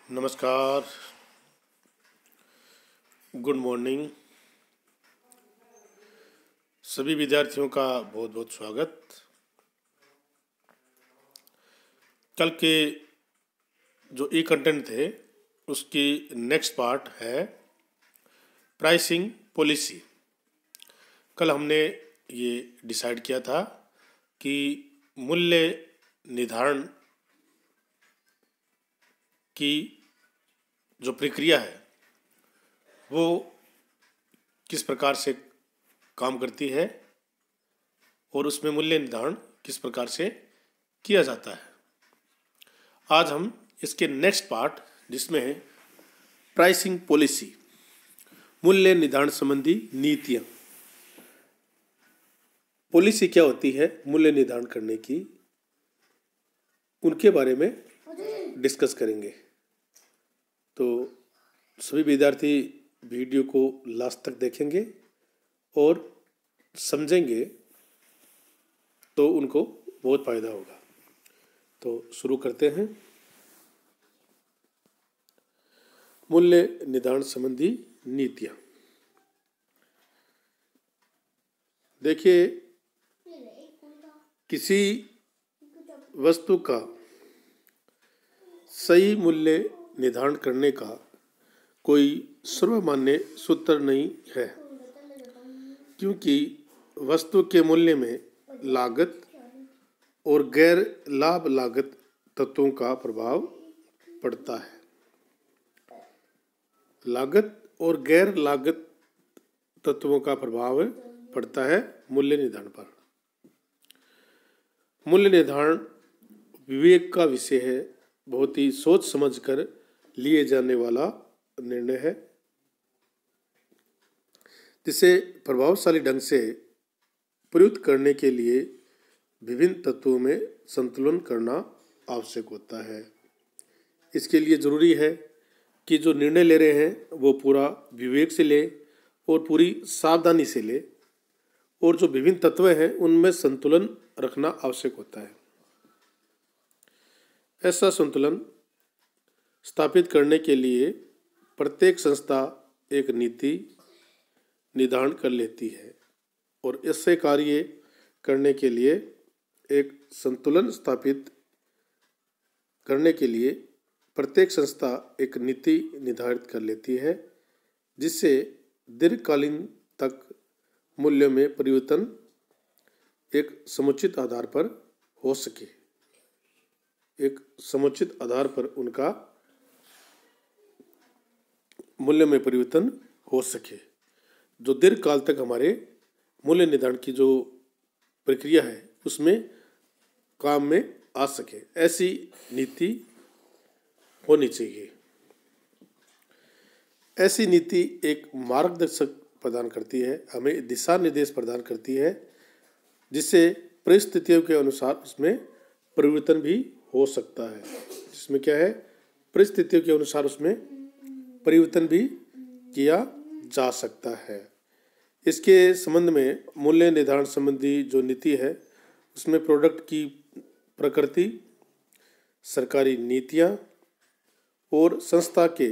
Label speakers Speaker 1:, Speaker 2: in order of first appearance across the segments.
Speaker 1: नमस्कार। Good morning. सभी विद्यार्थियों का बहुत बहुत स्वागत। कल के जो ई कंटेंट थे उसकी नेक्स्ट पार्ट है प्राइसिंग पॉलिसी। कल हमने ये डिसाइड किया था कि मूल्य निर्धारण की जो प्रक्रिया है वो किस प्रकार से काम करती है और उसमें मूल्य निर्धारण किस प्रकार से किया जाता है। आज हम इसके नेक्स्ट पार्ट जिसमें है प्राइसिंग पॉलिसी, मूल्य निर्धारण संबंधी नीतियाँ। पॉलिसी क्या होती है मूल्य निर्धारण करने की, उनके बारे में डिस्कस करेंगे। तो सभी विद्यार्थी वीडियो को लास्ट तक देखेंगे और समझेंगे तो उनको बहुत फायदा होगा। तो शुरू करते हैं। मूल्य निर्धारण संबंधी नीतियाँ। देखिए, किसी वस्तु का सही मूल्य निर्धारण करने का कोई सर्वमान्य सूत्र नहीं है, क्योंकि वस्तु के मूल्य में लागत और गैर लाभ लागत तत्वों का प्रभाव पड़ता है। लागत और गैर लागत तत्वों का प्रभाव पड़ता है मूल्य निर्धारण पर। मूल्य निर्धारण विवेक का विषय है, बहुत ही सोच समझकर लिए जाने वाला निर्णय है, जिसे प्रभावशाली ढंग से प्रयुक्त करने के लिए विभिन्न तत्वों में संतुलन करना आवश्यक होता है। इसके लिए जरूरी है कि जो निर्णय ले रहे हैं वो पूरा विवेक से ले और पूरी सावधानी से ले, और जो विभिन्न तत्व हैं उनमें संतुलन रखना आवश्यक होता है। ऐसा संतुलन स्थापित करने के लिए प्रत्येक संस्था एक नीति निर्धारण कर लेती है, और इससे कार्य करने के लिए एक संतुलन स्थापित करने के लिए प्रत्येक संस्था एक नीति निर्धारित कर लेती है, जिससे दीर्घकालीन तक मूल्य में परिवर्तन एक समुचित आधार पर हो सके। एक समुचित आधार पर उनका मूल्य में परिवर्तन हो सके, जो दीर्घकाल तक हमारे मूल्य निर्धारण की जो प्रक्रिया है उसमें काम में आ सके। ऐसी नीति होनी चाहिए। ऐसी नीति एक मार्गदर्शक प्रदान करती है, हमें दिशा निर्देश प्रदान करती है, जिससे परिस्थितियों के अनुसार उसमें परिवर्तन भी हो सकता है। जिसमें क्या है, परिस्थितियों के अनुसार उसमें परिवर्तन भी किया जा सकता है। इसके संबंध में मूल्य निर्धारण संबंधी जो नीति है उसमें प्रोडक्ट की प्रकृति, सरकारी नीतियाँ और संस्था के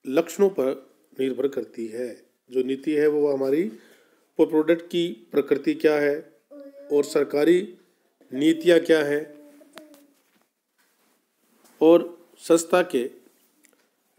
Speaker 1: लक्षणों पर निर्भर करती है। जो नीति है वो हमारी वो प्रोडक्ट की प्रकृति क्या है और सरकारी नीतियाँ क्या है और संस्था के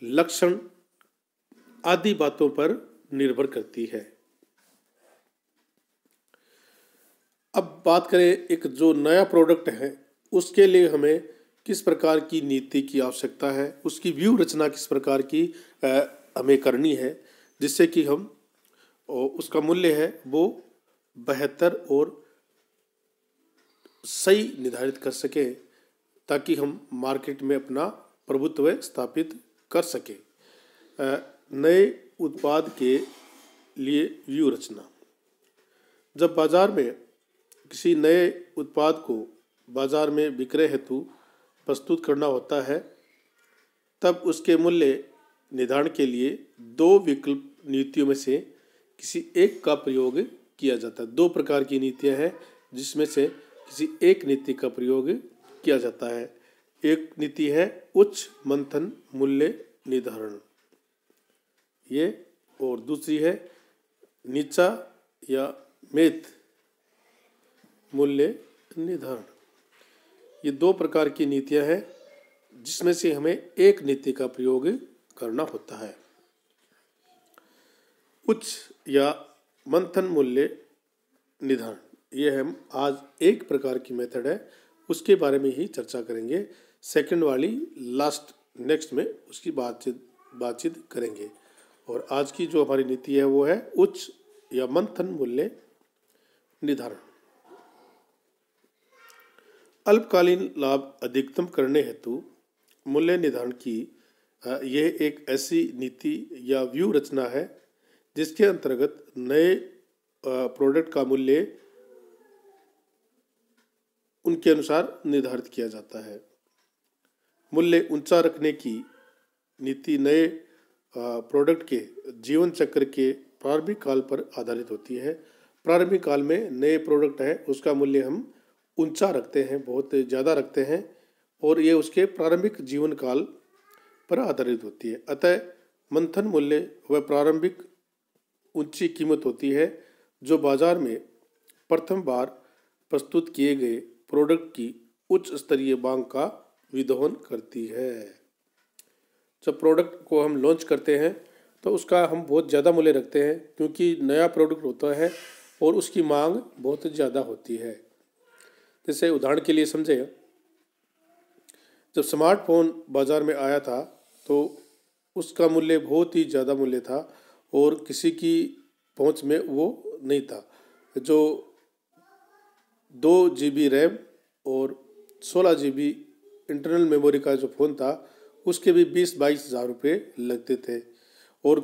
Speaker 1: लक्षण आदि बातों पर निर्भर करती है। अब बात करें एक जो नया प्रोडक्ट है उसके लिए हमें किस प्रकार की नीति की आवश्यकता है, उसकी व्यू रचना किस प्रकार की हमें करनी है, जिससे कि हम उसका मूल्य है वो बेहतर और सही निर्धारित कर सके, ताकि हम मार्केट में अपना प्रभुत्व स्थापित कर सके। नए उत्पाद के लिए व्यू रचना। जब बाजार में किसी नए उत्पाद को बाजार में विक्रय हेतु प्रस्तुत करना होता है, तब उसके मूल्य निर्धारण के लिए दो विकल्प नीतियों में से किसी एक का प्रयोग किया जाता है। दो प्रकार की नीतियां हैं जिसमें से किसी एक नीति का प्रयोग किया जाता है। एक नीति है उच्च मंथन मूल्य निर्धारण, ये, और दूसरी है नीचा या मेथ मूल्य निर्धारण। ये दो प्रकार की नीतियां हैं जिसमें से हमें एक नीति का प्रयोग करना होता है। उच्च या मंथन मूल्य निर्धारण, ये हम आज एक प्रकार की मेथड है, उसके बारे में ही चर्चा करेंगे। सेकंड वाली लास्ट नेक्स्ट में उसकी बातचीत करेंगे। और आज की जो हमारी नीति है वो है उच्च या मंथन मूल्य निर्धारण। अल्पकालीन लाभ अधिकतम करने हेतु मूल्य निर्धारण की यह एक ऐसी नीति या व्यू रचना है जिसके अंतर्गत नए प्रोडक्ट का मूल्य उनके अनुसार निर्धारित किया जाता है। मूल्य ऊंचा रखने की नीति नए प्रोडक्ट के जीवन चक्र के प्रारंभिक काल पर आधारित होती है। प्रारंभिक काल में नए प्रोडक्ट है उसका मूल्य हम ऊंचा रखते हैं, बहुत ज़्यादा रखते हैं, और ये उसके प्रारंभिक जीवन काल पर आधारित होती है। अतः मंथन मूल्य वह प्रारंभिक ऊंची कीमत होती है जो बाजार में प्रथम बार प्रस्तुत किए गए प्रोडक्ट की उच्च स्तरीय मांग का विदोहन करती है। जब प्रोडक्ट को हम लॉन्च करते हैं तो उसका हम बहुत ज़्यादा मूल्य रखते हैं क्योंकि नया प्रोडक्ट होता है और उसकी मांग बहुत ज़्यादा होती है। जैसे उदाहरण के लिए समझे, जब स्मार्टफोन बाज़ार में आया था तो उसका मूल्य बहुत ही ज़्यादा मूल्य था और किसी की पहुंच में वो नहीं था। जो 2 GB रैम और 16 GB इंटरनल मेमोरी का जो फ़ोन था उसके भी 20-22 हज़ार रुपये लगते थे और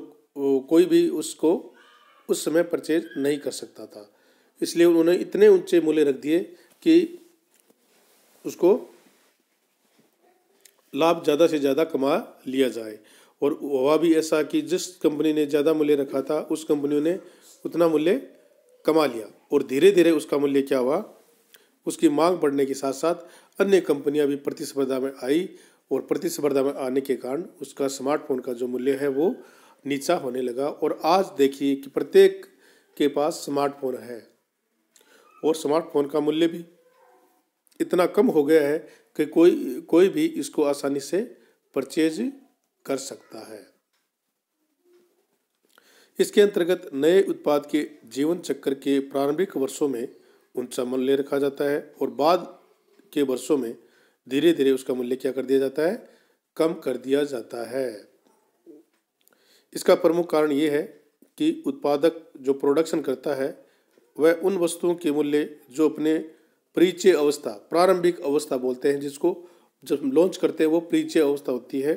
Speaker 1: कोई भी उसको उस समय परचेज नहीं कर सकता था। इसलिए उन्होंने इतने ऊंचे मूल्य रख दिए कि उसको लाभ ज़्यादा से ज़्यादा कमा लिया जाए। और हुआ भी ऐसा कि जिस कंपनी ने ज़्यादा मूल्य रखा था उस कंपनियों ने उतना मूल्य कमा लिया और धीरे धीरे उसका मूल्य क्या हुआ, उसकी मांग बढ़ने के साथ साथ अन्य कंपनियां भी प्रतिस्पर्धा में आई और प्रतिस्पर्धा में आने के कारण उसका स्मार्टफोन का जो मूल्य है वो नीचा होने लगा। और आज देखिए कि प्रत्येक के पास स्मार्टफोन है और स्मार्टफोन का मूल्य भी इतना कम हो गया है कि कोई भी इसको आसानी से परचेज कर सकता है। इसके अंतर्गत नए उत्पाद के जीवन चक्र के प्रारंभिक वर्षों में ऊंचा मूल्य रखा जाता है और बाद के वर्षों में धीरे धीरे उसका मूल्य क्या कर दिया जाता है, कम कर दिया जाता है। इसका प्रमुख कारण ये है कि उत्पादक जो प्रोडक्शन करता है वह उन वस्तुओं के मूल्य जो अपने परिचय अवस्था, प्रारंभिक अवस्था बोलते हैं जिसको, जब लॉन्च करते हैं वो परिचय अवस्था होती है,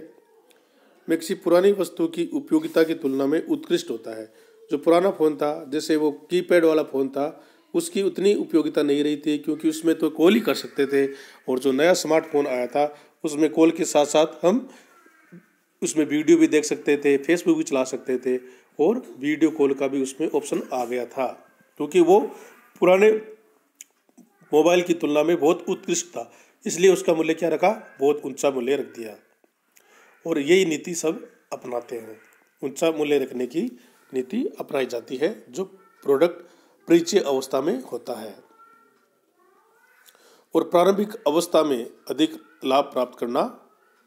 Speaker 1: में किसी पुरानी वस्तु की उपयोगिता की तुलना में उत्कृष्ट होता है। जो पुराना फ़ोन था, जैसे वो कीपैड वाला फ़ोन था, उसकी उतनी उपयोगिता नहीं रही थी क्योंकि उसमें तो कॉल ही कर सकते थे। और जो नया स्मार्टफोन आया था उसमें कॉल के साथ साथ हम उसमें वीडियो भी देख सकते थे, फेसबुक भी चला सकते थे और वीडियो कॉल का भी उसमें ऑप्शन आ गया था क्योंकि वो पुराने मोबाइल की तुलना में बहुत उत्कृष्ट था। इसलिए उसका मूल्य क्या रखा, बहुत ऊंचा मूल्य रख दिया। और यही नीति सब अपनाते हैं, ऊंचा मूल्य रखने की नीति अपनाई जाती है जो प्रोडक्ट परिचय अवस्था में होता है। और प्रारंभिक अवस्था में अधिक लाभ प्राप्त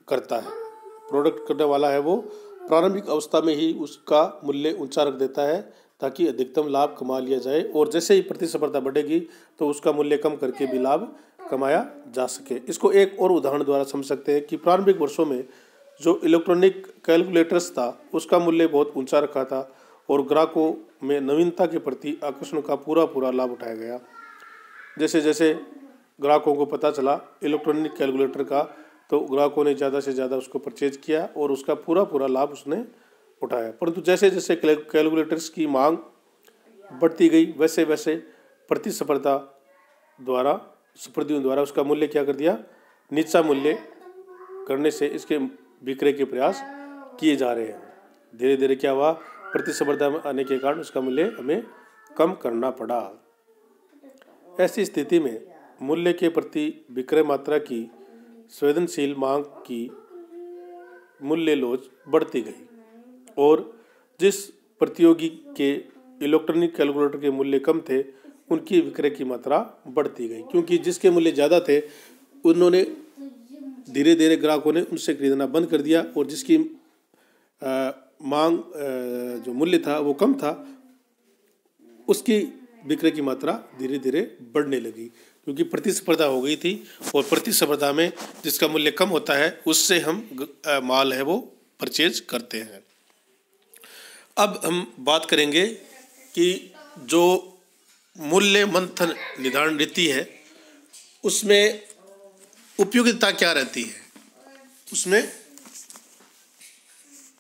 Speaker 1: करता है। प्रोडक्ट करने वाला है वो प्रारंभिक अवस्था में ही उसका मूल्य ऊंचा रख देता है ताकि अधिकतम लाभ कमा लिया जाए और जैसे ही प्रतिस्पर्धा बढ़ेगी तो उसका मूल्य कम करके भी लाभ कमाया जा सके। इसको एक और उदाहरण द्वारा समझ सकते हैं कि प्रारंभिक वर्षों में जो इलेक्ट्रॉनिक कैलकुलेटर्स था उसका मूल्य बहुत ऊंचा रखा था और ग्राहकों में नवीनता के प्रति आकर्षण का पूरा लाभ उठाया गया। जैसे जैसे ग्राहकों को पता चला इलेक्ट्रॉनिक कैलकुलेटर का तो ग्राहकों ने ज़्यादा से ज़्यादा उसको परचेज किया और उसका पूरा लाभ उसने उठाया। परंतु जैसे जैसे कैलकुलेटर्स की मांग बढ़ती गई वैसे वैसे स्पर्धियों द्वारा उसका मूल्य क्या कर दिया, नीचा मूल्य करने से इसके विक्रय के प्रयास किए जा रहे हैं। धीरे धीरे क्या हुआ, प्रतिस्पर्धा में आने के कारण उसका मूल्य हमें कम करना पड़ा। ऐसी स्थिति में मूल्य के प्रति विक्रय मात्रा की संवेदनशील मांग की मूल्य लोच बढ़ती गई और जिस प्रतियोगी के इलेक्ट्रॉनिक कैलकुलेटर के मूल्य कम थे उनकी विक्रय की मात्रा बढ़ती गई, क्योंकि जिसके मूल्य ज़्यादा थे उन्होंने धीरे धीरे ग्राहकों ने उनसे खरीदना बंद कर दिया और जिसकी मांग जो मूल्य था वो कम था उसकी विक्रय की मात्रा धीरे धीरे बढ़ने लगी, क्योंकि प्रतिस्पर्धा हो गई थी और प्रतिस्पर्धा में जिसका मूल्य कम होता है उससे हम माल है वो परचेज करते हैं। अब हम बात करेंगे कि जो मूल्य मंथन निर्धारण नीति है उसमें उपयोगिता क्या रहती है, उसमें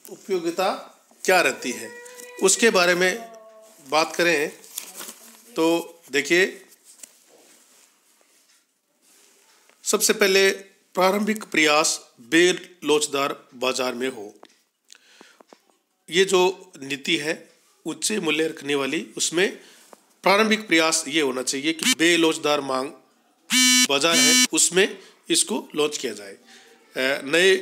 Speaker 1: उपयोगिता क्या रहती है उसके बारे में बात करें तो देखिए, सबसे पहले प्रारंभिक प्रयास बेलोचदार बाजार में हो। ये जो नीति है उच्च मूल्य रखने वाली, उसमें प्रारंभिक प्रयास ये होना चाहिए कि बेलोचदार मांग बाजार है उसमें इसको लॉन्च किया जाए। नए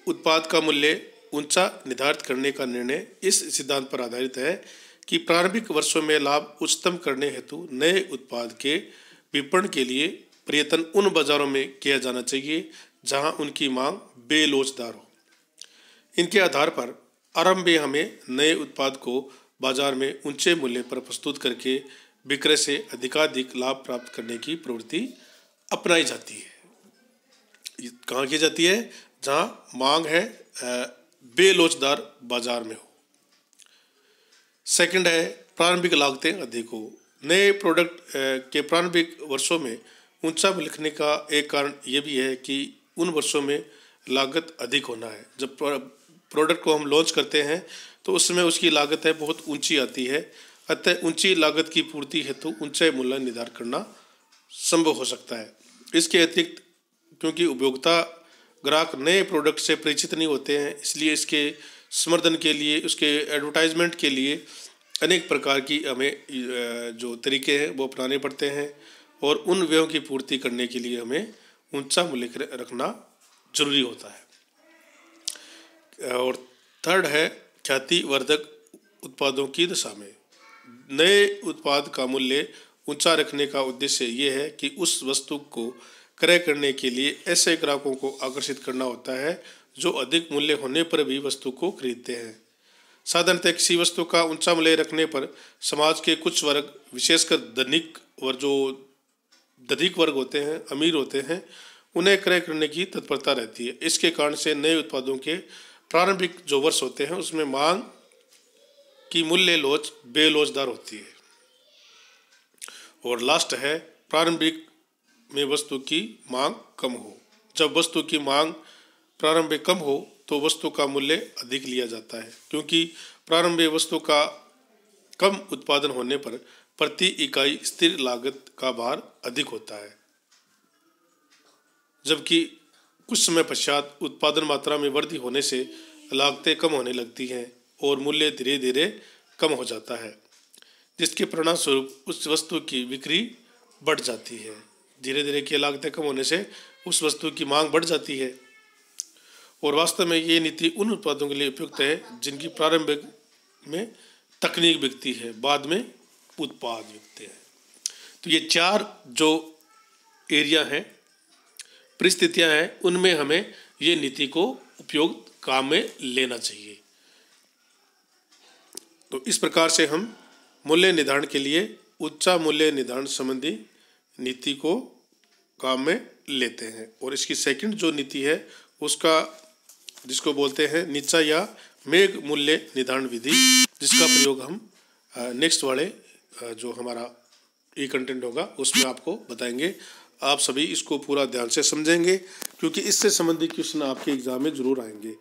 Speaker 1: उत्पाद का मूल्य ऊंचा निर्धारित करने का निर्णय इस सिद्धांत पर आधारित है कि प्रारंभिक वर्षों में लाभ उच्चतम करने हेतु नए उत्पाद के विपणन के लिए प्रयत्न उन बाजारों में किया जाना चाहिए जहां उनकी मांग बेलोचदार हो। इनके आधार पर आरंभ में हमें नए उत्पाद को बाजार में ऊंचे मूल्य पर प्रस्तुत करके विक्रय से अधिकाधिक लाभ प्राप्त करने की प्रवृत्ति अपनाई जाती है। कहाँ की जाती है? जहाँ मांग है बेलोचदार बाजार में हो। सेकंड है प्रारंभिक लागतें अधिक हो। नए प्रोडक्ट के प्रारंभिक वर्षों में ऊंचा मूल्य लिखने का एक कारण ये भी है कि उन वर्षों में लागत अधिक होना है। जब प्रोडक्ट को हम लॉन्च करते हैं तो उसमें उसकी लागत है बहुत ऊंची आती है, अतः ऊंची लागत की पूर्ति हेतु ऊंचे मूल्य निर्धारण करना संभव हो सकता है। इसके अतिरिक्त क्योंकि उपभोक्ता ग्राहक नए प्रोडक्ट से परिचित नहीं होते हैं, इसलिए इसके समर्थन के लिए, उसके एडवर्टाइजमेंट के लिए अनेक प्रकार की हमें जो तरीके हैं वो अपनाने पड़ते हैं और उन व्ययों की पूर्ति करने के लिए हमें ऊंचा मूल्य रखना जरूरी होता है। और थर्ड है ख्यातिवर्धक उत्पादों की दशा में। नए उत्पाद का मूल्य ऊंचा रखने का उद्देश्य ये है कि उस वस्तु को क्रय करने के लिए ऐसे ग्राहकों को आकर्षित करना होता है जो अधिक मूल्य होने पर भी वस्तु को खरीदते हैं। साधारणतः किसी वस्तु का ऊंचा मूल्य रखने पर समाज के कुछ वर्ग, विशेषकर धनिक और जो धनिक वर्ग होते हैं, अमीर होते हैं, उन्हें क्रय करने की तत्परता रहती है। इसके कारण से नए उत्पादों के प्रारंभिक जो वर्ष होते हैं उसमें मांग की मूल्य लोच बेलोचदार होती है। और लास्ट है प्रारंभिक में वस्तु की मांग कम हो। जब वस्तु की मांग प्रारंभ में कम हो तो वस्तु का मूल्य अधिक लिया जाता है, क्योंकि प्रारंभ में वस्तु का कम उत्पादन होने पर प्रति इकाई स्थिर लागत का भार अधिक होता है, जबकि कुछ समय पश्चात उत्पादन मात्रा में वृद्धि होने से लागतें कम होने लगती हैं और मूल्य धीरे धीरे कम हो जाता है, जिसके परिणाम स्वरूप उस वस्तु की बिक्री बढ़ जाती है। धीरे धीरे की लागतें कम होने से उस वस्तु की मांग बढ़ जाती है और वास्तव में ये नीति उन उत्पादों के लिए उपयुक्त है जिनकी प्रारंभिक में तकनीक बिकती है, बाद में उत्पाद बिकते हैं। तो ये चार जो एरिया हैं, परिस्थितियां हैं, उनमें हमें ये नीति को उपयोग काम में लेना चाहिए। तो इस प्रकार से हम मूल्य निर्धारण के लिए उच्च मूल्य निर्धारण संबंधी नीति को काम में लेते हैं। और इसकी सेकंड जो नीति है उसका, जिसको बोलते हैं निचा या मेघ मूल्य निर्धारण विधि, जिसका प्रयोग हम नेक्स्ट वाले जो हमारा ई कंटेंट होगा उसमें आपको बताएंगे। आप सभी इसको पूरा ध्यान से समझेंगे क्योंकि इससे संबंधित क्वेश्चन आपके एग्जाम में जरूर आएंगे।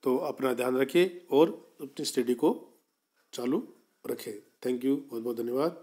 Speaker 1: तो अपना ध्यान रखें और अपनी स्टडी को चालू रखें। थैंक यू, बहुत बहुत धन्यवाद।